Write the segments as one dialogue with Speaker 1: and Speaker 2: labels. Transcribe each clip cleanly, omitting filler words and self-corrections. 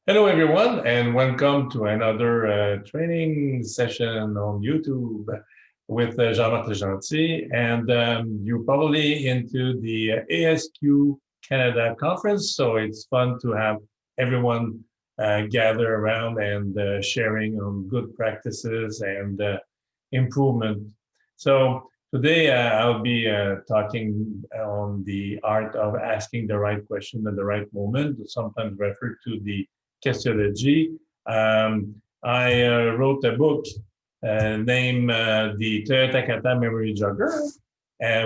Speaker 1: Hello, everyone, and welcome to another training session on YouTube with Jean-Marc Legentil. And you're probably into the ASQ Canada conference, so it's fun to have everyone gather around and sharing on good practices and improvement. So today I'll be talking on the art of asking the right question at the right moment, sometimes referred to the Questology. I wrote a book named The Toyota Kata Memory Jogger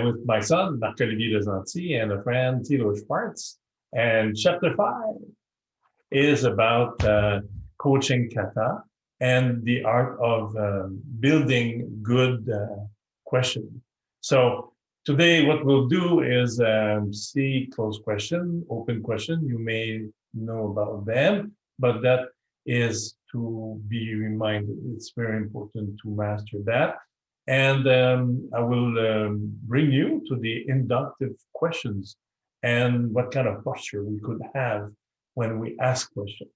Speaker 1: with my son, Marc-Olivier Legentil, and a friend, Thilo Schwartz. And chapter 5 is about coaching kata and the art of building good questions. So today what we'll do is see closed question, open question. You may know about them, but that is to be reminded. It's very important to master that. And I will bring you to the inductive questions and what kind of posture we could have when we ask questions.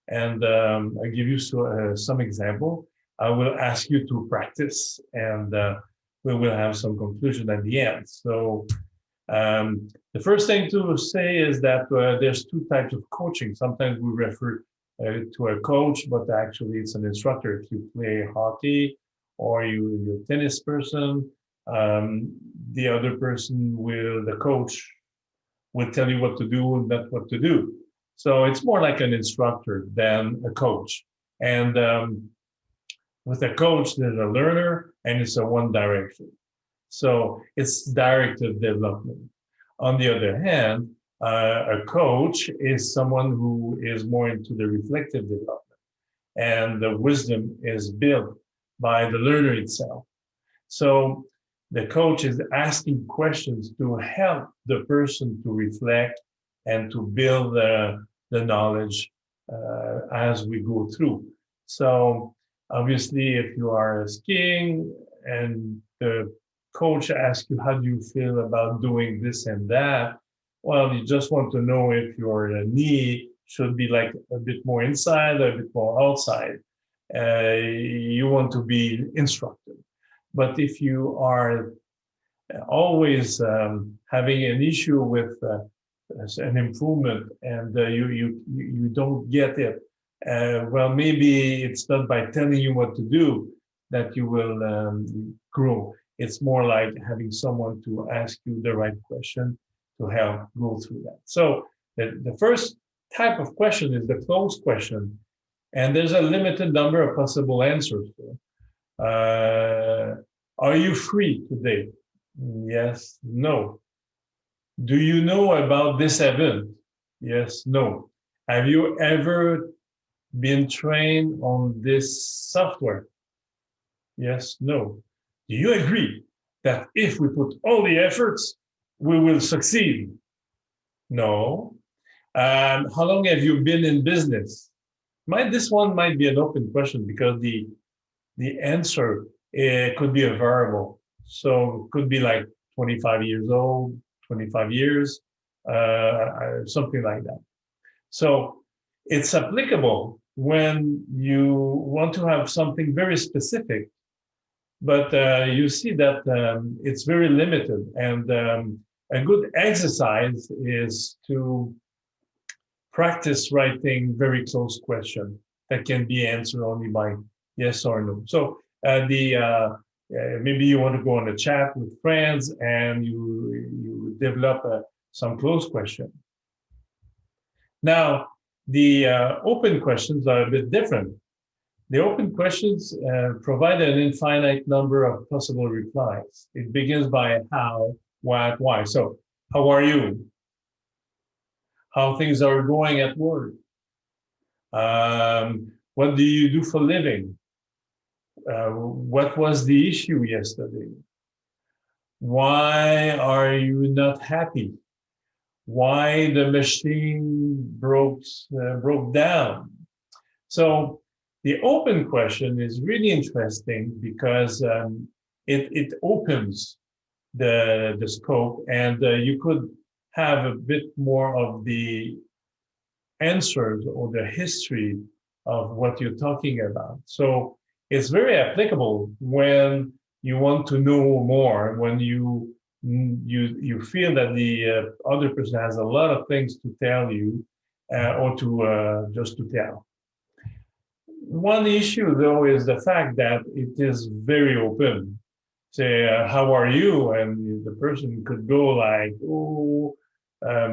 Speaker 1: And I'll give you some example. I will ask you to practice, and we will have some conclusion at the end. So the first thing to say is that there's two types of coaching. Sometimes we refer to a coach, but actually it's an instructor. If you play hockey or you're a tennis person, the other person the coach will tell you what to do and not what to do. So it's more like an instructor than a coach. And with a coach, there's a learner and it's a one direction. So it's directed development. On the other hand, a coach is someone who is more into the reflective development, and the wisdom is built by the learner itself. So the coach is asking questions to help the person to reflect and to build the knowledge as we go through. So obviously, if you are skiing and the coach asks you, how do you feel about doing this and that? Well, you just want to know if your knee should be like a bit more inside or a bit more outside. You want to be instructed. But if you are always having an issue with an improvement and you don't get it, well, maybe it's not by telling you what to do that you will grow. It's more like having someone to ask you the right question to help go through that. So the first type of question is the closed question, and there's a limited number of possible answers. Are you free today? Yes, no. Do you know about this event? Yes, no. Have you ever been trained on this software? Yes, no. Do you agree that if we put all the efforts, we will succeed? No. How long have you been in business? This one might be an open question because the answer could be a variable. So it could be like 25 years old, 25 years, something like that. So it's applicable when you want to have something very specific, but you see that it's very limited. And a good exercise is to practice writing very close questions that can be answered only by yes or no. So maybe you want to go on a chat with friends and you develop some close question. Now, the open questions are a bit different. The open questions provide an infinite number of possible replies. It begins by how, what, why. So, how are you? How things are going at work? What do you do for a living? What was the issue yesterday? Why are you not happy? Why the machine broke down? So the open question is really interesting because it opens the scope, and you could have a bit more of the answers or the history of what you're talking about. So it's very applicable when you want to know more, when you feel that the other person has a lot of things to tell you or to just to tell. One issue, though, is the fact that it is very open. Say, how are you? And the person could go like, oh,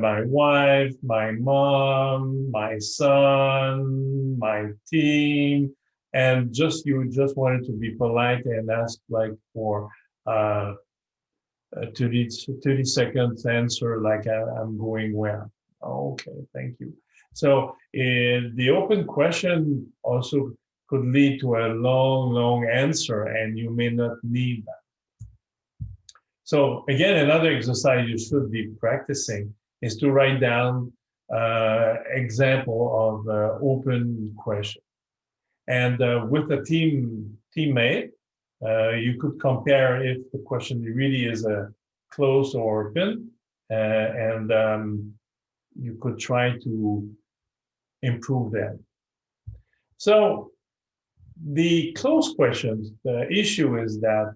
Speaker 1: my wife, my mom, my son, my team, and you just wanted to be polite and ask like for a 30 seconds answer, like I'm going well. Okay, thank you. So the open question also could lead to a long answer, and you may not need that. So again, another exercise you should be practicing is to write down example of open question. And with a teammate, you could compare if the question really is a close or open, and you could try to improve that. So the close questions, the issue is that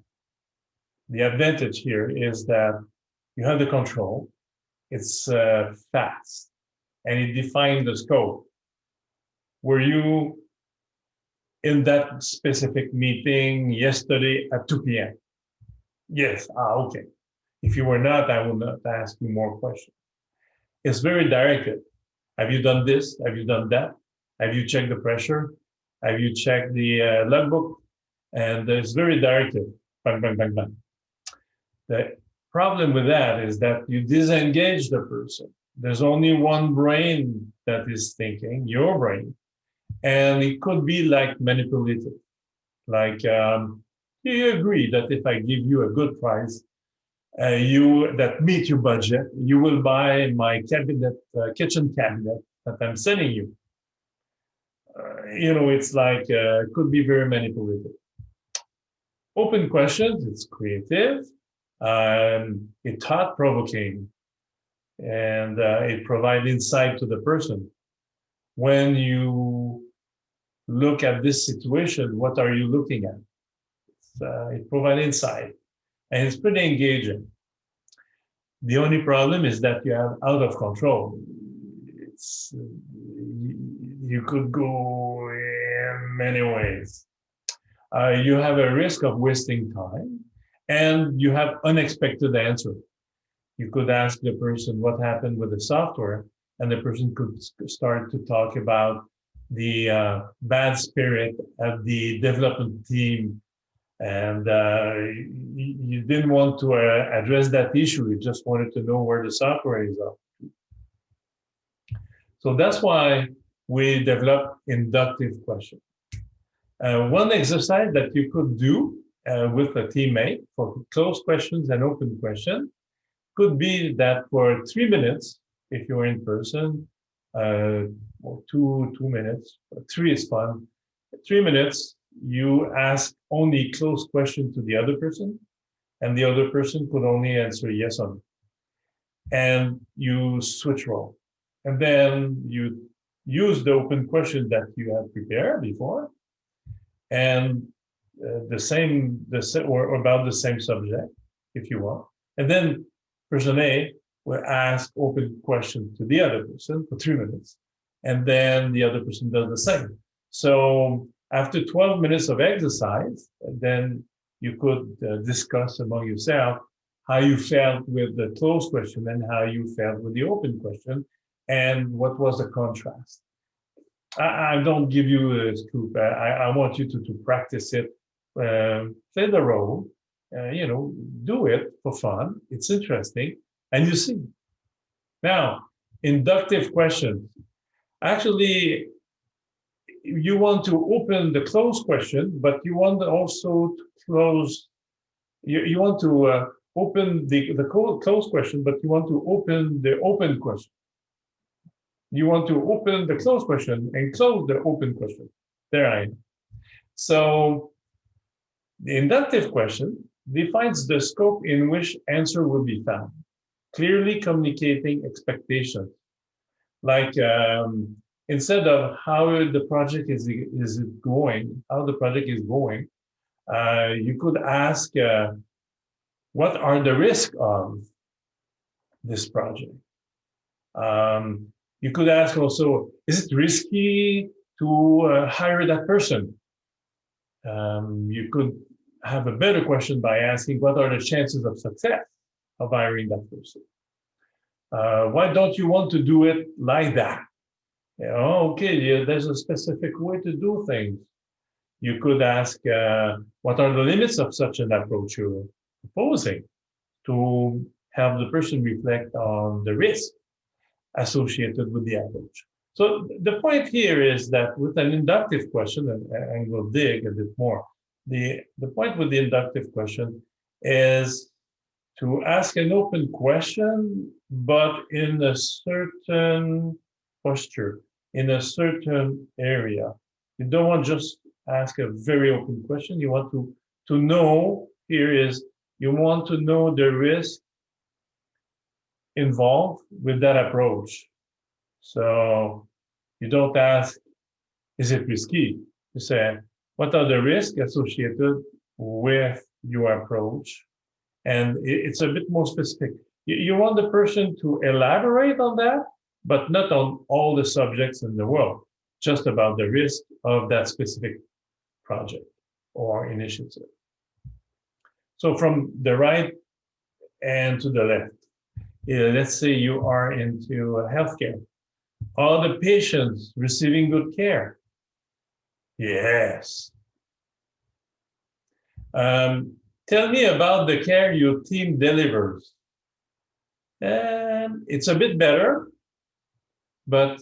Speaker 1: the advantage here is that you have the control. It's fast, and it defines the scope. Were you in that specific meeting yesterday at 2 p.m.? Yes. Okay. If you were not, I will not ask you more questions. It's very directed. Have you done this? Have you done that? Have you checked the pressure? Have you checked the logbook? And it's very directed. Bang, bang, bang, bang. The problem with that is that you disengage the person. There's only one brain that is thinking, your brain. And it could be like manipulative. Like, do you agree that if I give you a good price, that meet your budget, you will buy my cabinet, kitchen cabinet that I'm sending you? It's like, could be very manipulative. Open questions, it's creative, it's thought-provoking, and it provides insight to the person. When you look at this situation, what are you looking at? It provides insight, and it's pretty engaging. The only problem is that you have out of control. You could go in many ways. You have a risk of wasting time, and you have unexpected answer. You could ask the person what happened with the software, and the person could start to talk about the bad spirit of the development team, and you didn't want to address that issue. You just wanted to know where the software is up. So that's why we develop inductive questions. One exercise that you could do with a teammate for closed questions and open questions could be that for 3 minutes, if you're in person, or 2 minutes, 3 is fun. 3 minutes, you ask only closed question to the other person, and the other person could only answer yes or no. And you switch role. And then you use the open question that you had prepared before, and or about the same subject, if you want. And then person A will ask open question to the other person for 3 minutes, and then the other person does the same. So after 12 minutes of exercise, then you could discuss among yourself how you felt with the closed question and how you felt with the open question, and what was the contrast. I don't give you a scoop. I want you to practice it, play the role, do it for fun. It's interesting, and you see. Now, inductive questions. Actually, you want to open the closed question, but you want also to close. You want to open the closed question, but you want to open the open question. You want to open the closed question and close the open question. There I am. So the inductive question defines the scope in which answer will be found, clearly communicating expectations. Like instead of how the project is it going, how the project is going, you could ask, what are the risks of this project? You could ask also, is it risky to hire that person? You could have a better question by asking, what are the chances of success of hiring that person? Why don't you want to do it like that? Okay, yeah, there's a specific way to do things. You could ask, what are the limits of such an approach you're proposing, to have the person reflect on the risk associated with the approach. So the point here is that with an inductive question, and we'll dig a bit more, the point with the inductive question is to ask an open question, but in a certain posture, in a certain area. You don't want to just ask a very open question. You want to know, here is, you want to know the risk involved with that approach. So you don't ask, is it risky? You say, what are the risks associated with your approach? And it's a bit more specific. You want the person to elaborate on that, but not on all the subjects in the world, just about the risk of that specific project or initiative. So from the right and to the left, let's say you are into healthcare. Are the patients receiving good care? Yes. Tell me about the care your team delivers. It's a bit better, but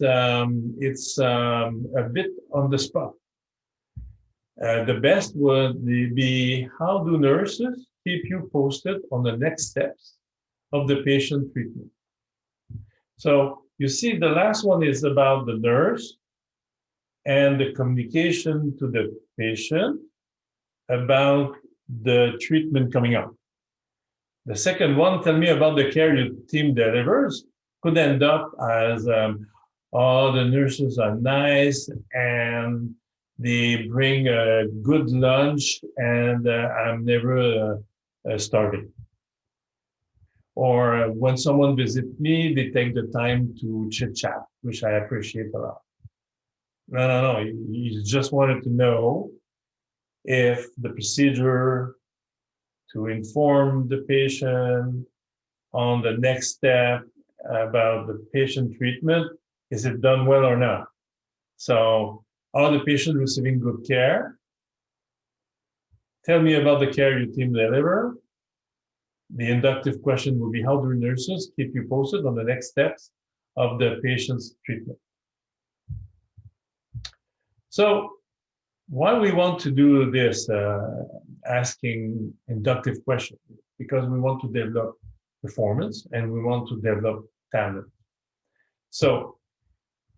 Speaker 1: it's a bit on the spot. The best would be, how do nurses keep you posted on the next steps of the patient treatment? So you see, the last one is about the nurse and the communication to the patient about the treatment coming up. The second one, tell me about the care your team delivers, could end up as, oh, the nurses are nice and they bring a good lunch and I'm never starving. Or when someone visits me, they take the time to chit chat, which I appreciate a lot. No. You just wanted to know if the procedure to inform the patient on the next step about the patient treatment, is it done well or not? So, are the patients receiving good care? Tell me about the care your team deliver. The inductive question will be, how do nurses keep you posted on the next steps of the patient's treatment? So why we want to do this, asking inductive questions? Because we want to develop performance and we want to develop talent. So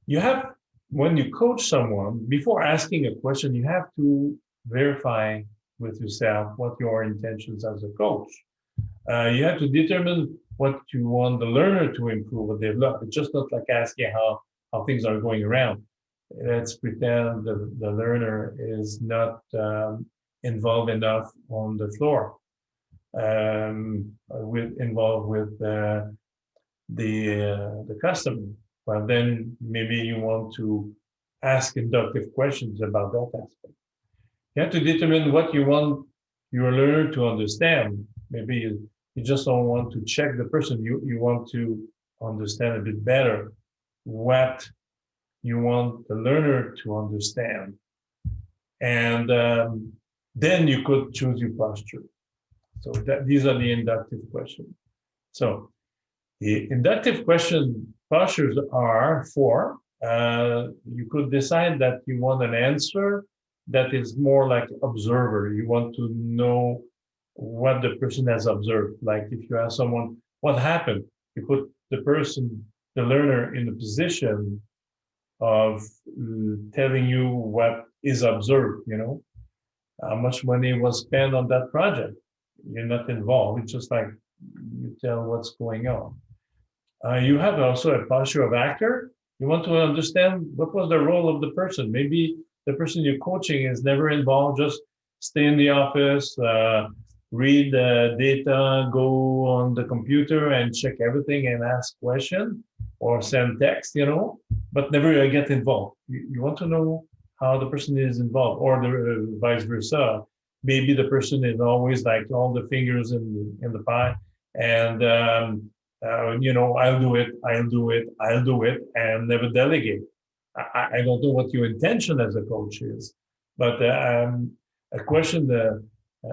Speaker 1: you have, when you coach someone, before asking a question, you have to verify with yourself what your intentions as a coach. You have to determine what you want the learner to improve or develop. It's just not like asking how things are going around. Let's pretend the learner is not involved enough on the floor, involved with the customer. Well, then maybe you want to ask inductive questions about that aspect. You have to determine what you want your learner to understand. Maybe you just don't want to check the person. You want to understand a bit better what you want the learner to understand. And then you could choose your posture. So these are the inductive questions. So the inductive question postures are four. You could decide that you want an answer that is more like observer. You want to know what the person has observed. Like if you ask someone, what happened? You put the person, the learner, in the position of telling you what is observed, how much money was spent on that project. You're not involved. It's just like you tell what's going on. You have also a posture of actor. You want to understand what was the role of the person. Maybe the person you're coaching is never involved, just stay in the office, read the data, go on the computer and check everything and ask questions or send text, but never get involved. You want to know how the person is involved, or the vice versa. Maybe the person is always like all the fingers in the pie, and I'll do it, and never delegate. I don't know what your intention as a coach is, but a question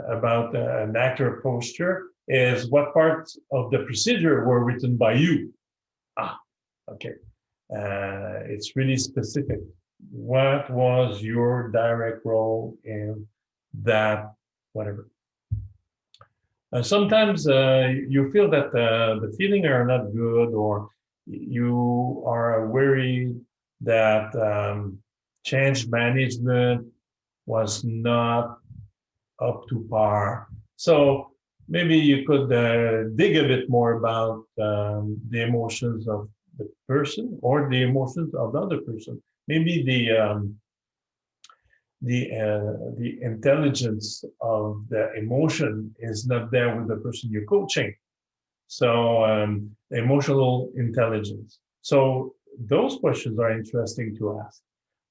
Speaker 1: about an actor posture is what parts of the procedure were written by you? Okay. It's really specific. What was your direct role in that, whatever? Sometimes you feel that the feelings are not good, or you are worried that change management was not up to par. So maybe you could dig a bit more about the emotions of the person or the emotions of the other person. Maybe the intelligence of the emotion is not there with the person you're coaching. So emotional intelligence. So those questions are interesting to ask.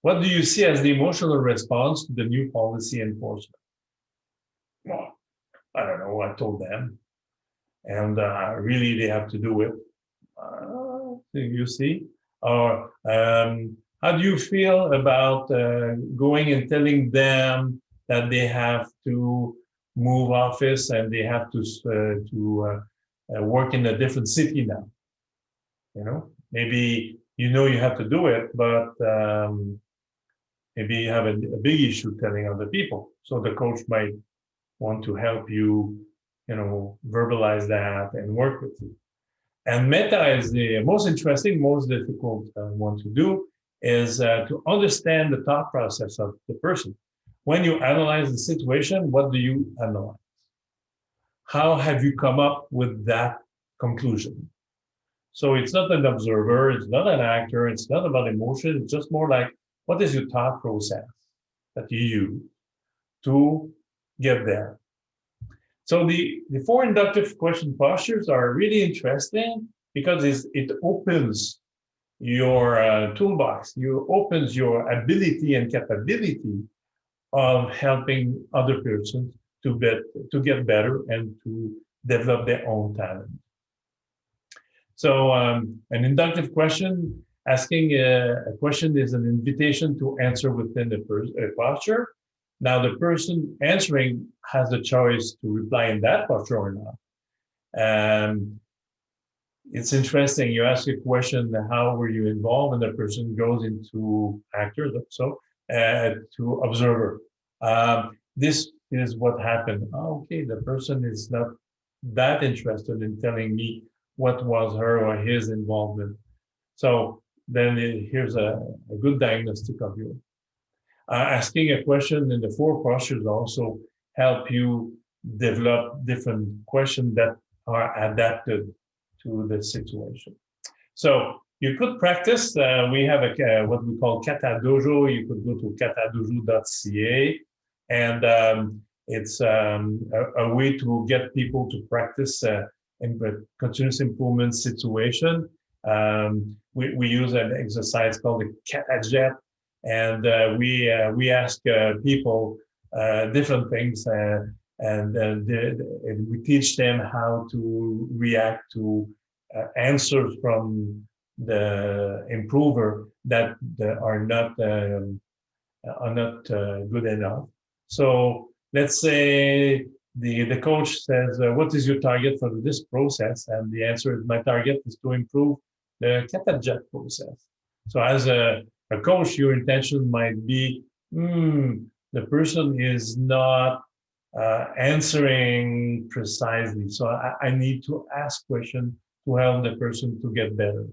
Speaker 1: What do you see as the emotional response to the new policy enforcement? Well, I don't know. I told them, and really they have to do it. You see, or how do you feel about going and telling them that they have to move office and they have to work in a different city now? Maybe you have to do it, but maybe you have a big issue telling other people. So the coach might want to help you, verbalize that and work with you. And meta is the most interesting, most difficult one to do, is to understand the thought process of the person. When you analyze the situation, what do you analyze? How have you come up with that conclusion? So it's not an observer, it's not an actor, it's not about emotion, it's just more like, what is your thought process that you use to get there? So the four inductive question postures are really interesting because it opens your toolbox. You opens your ability and capability of helping other persons to get better and to develop their own talent. So an inductive question, asking a question is an invitation to answer within the posture. Now the person answering has the choice to reply in that posture or not. It's interesting. You ask a question, how were you involved? And the person goes into actor, to observer. This is what happened. Okay, the person is not that interested in telling me what was her or his involvement. So then here's a good diagnostic of you. Asking a question in the four postures also help you develop different questions that are adapted to the situation. So you could practice. We have what we call Kata Dojo. You could go to katadojo.ca, and it's a way to get people to practice in the continuous improvement situation. We use an exercise called the Kata Jet, and we ask people different things, and we teach them how to react to answers from the improver that are not good enough. So let's say the coach says, what is your target for this process? And the answer is, my target is to improve the Kata Jet process. So as a coach, your intention might be, the person is not answering precisely. So I need to ask questions to help the person to get better.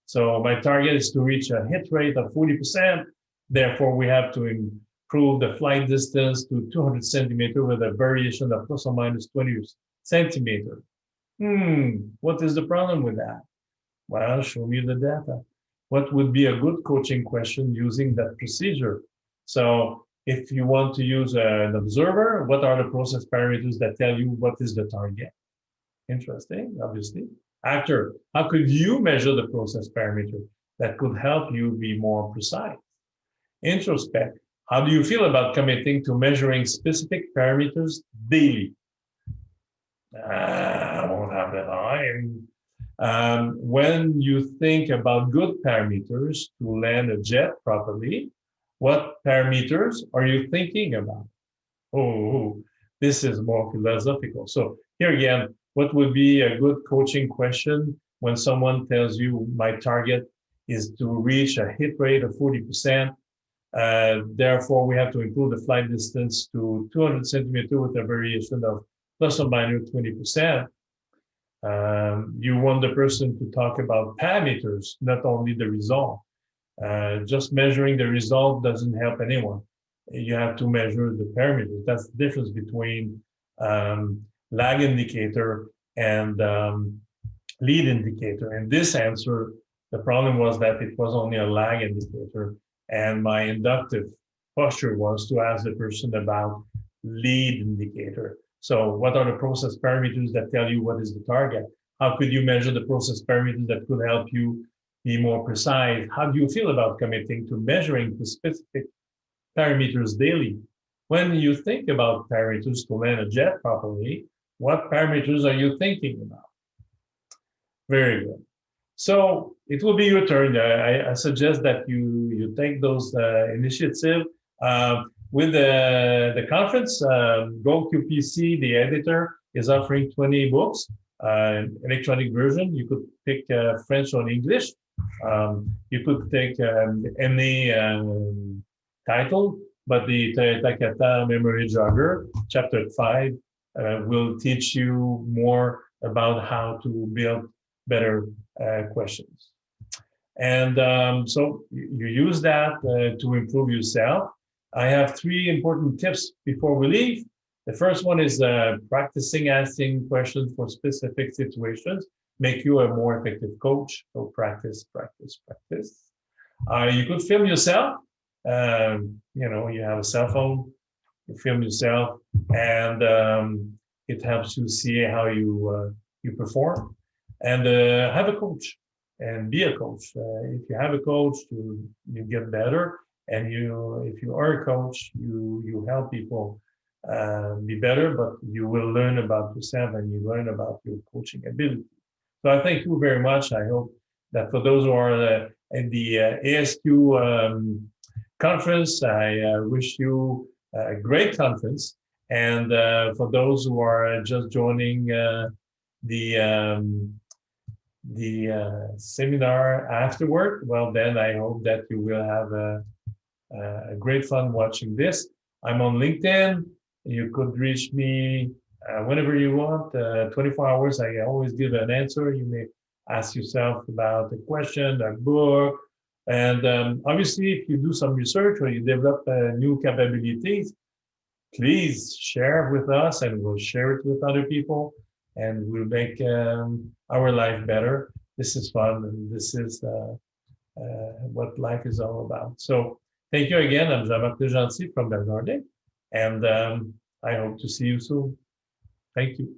Speaker 1: So my target is to reach a hit rate of 40%. Therefore, we have to improve the flight distance to 200 centimeters with a variation of plus or minus 20 centimeters. What is the problem with that? Well, show me the data. what would be a good coaching question using that procedure? So if you want to use an observer, what are the process parameters that tell you what is the target? Interesting, obviously. Actor, how could you measure the process parameter that could help you be more precise? Introspect, how do you feel about committing to measuring specific parameters daily? I won't have the time. When you think about good parameters to land a jet properly, what parameters are you thinking about? Oh, this is more philosophical. So here again, what would be a good coaching question when someone tells you my target is to reach a hit rate of 40%. Therefore, we have to improve the flight distance to 200 centimeters with a variation of plus or minus 20%. You want the person to talk about parameters, not only the result. Just measuring the result doesn't help anyone. You have to measure the parameters. That's the difference between lag indicator and lead indicator. In this answer, the problem was that it was only a lag indicator, and my inductive posture was to ask the person about lead indicator. So what are the process parameters that tell you what is the target? How could you measure the process parameters that could help you be more precise? How do you feel about committing to measuring the specific parameters daily? When you think about parameters to land a jet properly, what parameters are you thinking about? Very good. So it will be your turn. I suggest that you take those initiative. With the conference, GoQPC, the editor, is offering 20 books, electronic version. You could pick French or English. You could take any title, but the Takata Memory Jogger, Chapter 5, will teach you more about how to build better questions. And so you use that to improve yourself. I have 3 important tips before we leave. The first one is practicing asking questions for specific situations, make you a more effective coach. So practice, practice, practice. You could film yourself. You have a cell phone, you film yourself, and it helps you see how you perform. And have a coach and be a coach. If you have a coach, you get better. And if you are a coach, you help people be better, but you will learn about yourself and you learn about your coaching ability. So I thank you very much. I hope that for those who are in the ASQ conference, I wish you a great conference. And for those who are just joining the seminar afterward, well, then I hope that you will have a great fun watching this. I'm on LinkedIn. You could reach me whenever you want, 24 hours. I always give an answer. You may ask yourself about a question, a book. And obviously, if you do some research or you develop new capabilities, please share with us and we'll share it with other people and we'll make our life better. This is fun and this is what life is all about. So thank you again. I'm Jean-Marc Gentil from Bernardet, and I hope to see you soon. Thank you.